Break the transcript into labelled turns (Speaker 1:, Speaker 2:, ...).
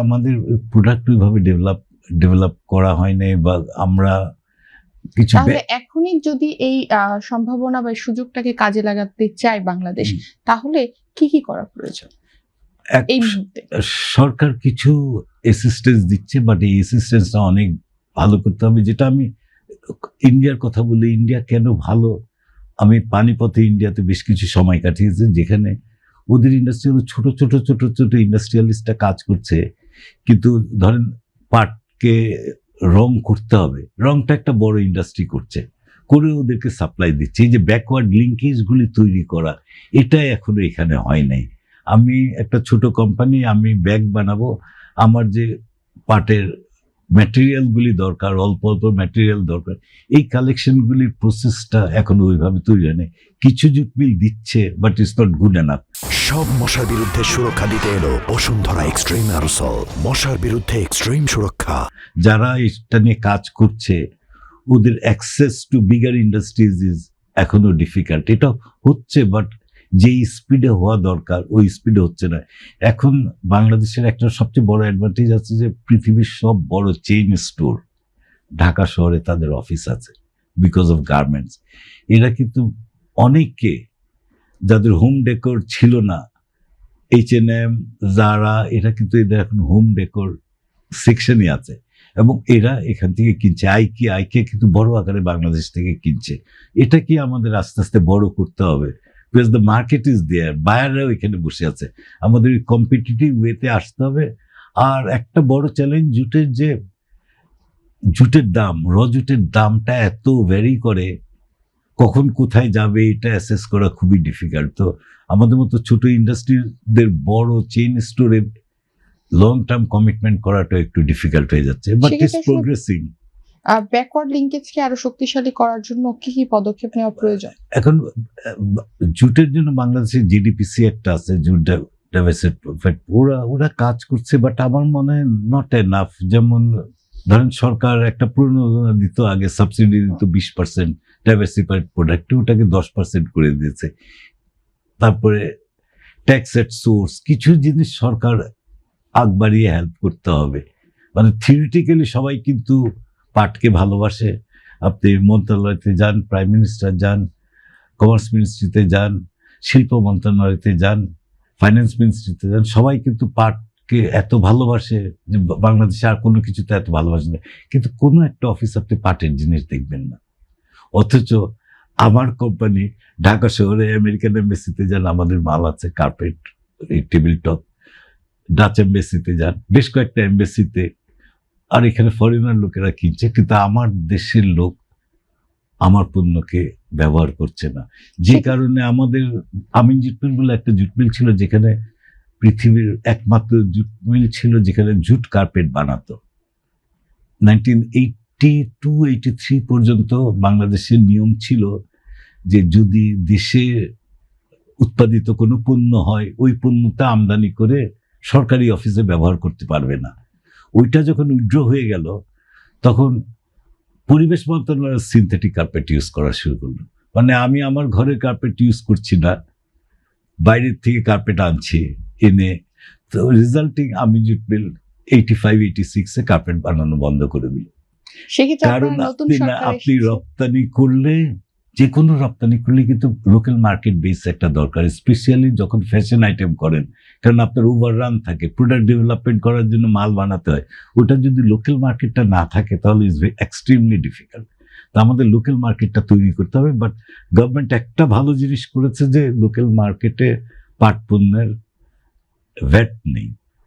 Speaker 1: আমাদের প্রোডাক্ট ওইভাবে ডেভেলপ করা হয় নাই, বা আমরা কিছু
Speaker 2: তাহলে এখনই যদি এই সম্ভাবনা বা সুযোগটাকে কাজে লাগাতে চায় বাংলাদেশ, তাহলে কি করা প্রয়োজন এই মুহূর্তে?
Speaker 1: সরকার কিছু অ্যাসিস্ট্যান্স দিচ্ছে, বাট এই অ্যাসিস্ট্যান্সটা অনেক ভালো করতে হবে। যেটা আমি ইন্ডিয়ার কথা বলি, ইন্ডিয়া কেন ভালো, আমি পানিপথে ইন্ডিয়াতে বেশ কিছু সময় কাটিয়েছি, যেখানে ওদের ইন্ডাস্ট্রি ছোট ছোট ছোট ছোট ইন্ডাস্ট্রিয়ালিস্টরা কাজ করছে, কিন্তু ধরেন পাটকে রং করতে হবে, রংটা একটা বড় ইন্ডাস্ট্রি করছে, করে ওদেরকে সাপ্লাই দিচ্ছে। এই যে ব্যাকওয়ার্ড লিঙ্কেজগুলি তৈরি করা, এটা এখনো এখানে হয় নাই। আমি একটা ছোট কোম্পানি, আমি ব্যাগ বানাবো, আমার যে পাটের ম্যাটেরিয়ালগুলি দরকার, অল্প অল্প ম্যাটেরিয়াল দরকার, এই কালেকশনগুলির প্রসেসটা এখনো ওইভাবে তৈরি হয় নাই। কিছু জুট মিল দিচ্ছে, but it's not good enough.
Speaker 3: সব মশার বিরুদ্ধে সুরক্ষা দিতে এলো বসুন্ধরা এক্সট্রিম অ্যারোসল, মশার বিরুদ্ধে এক্সট্রিম সুরক্ষা।
Speaker 1: যারা এটা নিয়ে কাজ করছে, ওদের access to bigger industries is এখনো ডিফিকাল্ট। এটা হচ্ছে, বাট যে স্পিডে হওয়া দরকার ওই স্পিডে হচ্ছে না। এখন বাংলাদেশের একটা সবচেয়ে বড় অ্যাডভান্টেজ আছে যে পৃথিবীর সব বড় চেইন স্টোর ঢাকা শহরে তাদের অফিস আছে, বিকজ অফ গার্মেন্টস। এরা কিন্তু অনেকে যাদের হোম ডেকোর ছিল না, H&M, জারা, এরা কিন্তু এদের এখন হোম ডেকোর সেকশনই আছে, এবং এরা এখান থেকে কিনছে। আইকে কিন্তু বড় আকারে বাংলাদেশ থেকে কিনছে। এটা কি আমাদের আস্তে আস্তে বড় করতে হবে, because the market is there, বায়াররাও এখানে বসে আছে। আমাদের ওই কম্পিটিটিভ ওয়েতে আসতে হবে। আর একটা বড় চ্যালেঞ্জ জুটের দাম, জুটের দামটা এত ভ্যারি করে, কখন কোথায় যাবে এটা অ্যাসেস করা খুবই ডিফিকাল্ট। তো আমাদের মতো ছোট ইন্ডাস্ট্রিদের বড় চেইন স্টোরে লং টার্ম কমিটমেন্ট করাটা একটু ডিফিকাল্ট হয়ে যাচ্ছে, বাট ইটস প্রোগ্রেসিং।
Speaker 2: ব্যাকওয়ার্ড লিঙ্কেজকে আরো শক্তিশালী করার জন্য কি পদক্ষেপ নেওয়া প্রয়োজন?
Speaker 1: এখন জুটের জন্য বাংলাদেশের জিডিপিসি একটা আছে, জুট ডাইভার্সিটি, ওরা কাজ করছে, বাট আমার মনে হয় নট এনাফ। যেমন ধরেন সরকার একটা প্রণোদনা দিত, আগে সাবসিডি দিত 20% ডাইভার্সিফাইড প্রোডাক্টে, ওটাকে 10% করে দিয়েছে। তারপরে ট্যাক্স এট সোর্স, কিছু জিনিস সরকার আগ বাড়িয়ে হেল্প করতে হবে। মানে থিওরিটিক্যালি সবাই কিন্তু পাটকে ভালোবাসে। আপনি মন্ত্রণালয়তে যান, প্রাইম মিনিস্টার যান, কমার্স মিনিস্ট্রিতে যান, শিল্প মন্ত্রণালয়তে যান, ফাইন্যান্স মিনিস্ট্রিতে যান, সবাই কিন্তু পাটকে এত ভালোবাসে যে বাংলাদেশে আর কোনো কিছুতে এত ভালোবাসে না। কিন্তু কোনো একটা অফিস আপনি পাটের জিনিস দেখবেন না। অথচ আমার কোম্পানি ঢাকা শহরে আমেরিকান এমবেসিতে যান, আমাদের মাল আছে, কার্পেট, টেবিল টপ। ডাচ এমবেসিতে যান, বেশ কয়েকটা এমবেসিতে, আর এখানে ফরেনার লোকেরা কিনছে, কিন্তু আমার দেশের লোক আমার পণ্যকে ব্যবহার করছে না। যে কারণে আমাদের আমিন জুট মিল বলে একটা জুট মিল ছিল, যেখানে পৃথিবীর একমাত্র জুট মিল ছিল যেখানে জুট কার্পেট বানাতো। 1982-83 পর্যন্ত বাংলাদেশের নিয়ম ছিল যে যদি দেশে উৎপাদিত কোনো পণ্য হয়, ওই পণ্যটা আমদানি করে সরকারি অফিসে ব্যবহার করতে পারবে না। ওইটা যখন উইথড্র হয়ে গেল, তখন পরিবেশ মন্ত্রণালয় সিনথেটিক কার্পেট ইউজ করা শুরু করলো। মানে আমি আমার ঘরের কার্পেট ইউজ করছি না, বাইরের থেকে কার্পেট আনছি এনে। তো রিজাল্টিং আমি জুট মিল 85-86 কার্পেট বানানো বন্ধ করে দিল। কারণ আপনি রপ্তানি করলে, যে কোনো রপ্তানি করলে কিন্তু লোকাল মার্কেট বেস একটা দরকার, স্পেশালি যখন ফ্যাশন আইটেম করেন, কারণ আপনার ওভাররান থাকে, প্রোডাক্ট ডেভেলপমেন্ট করার জন্য মাল বানাতে হয়। ওটা যদি লোকাল মার্কেটটা না থাকে তাহলে ইজ এক্সট্রিমলি ডিফিকাল্ট। তো আমাদের লোকাল মার্কেটটা তৈরি করতে হবে। বাট গভর্নমেন্ট একটা ভালো জিনিস করেছে যে লোকাল মার্কেটে পাট পণ্যের ভ্যাট নেই।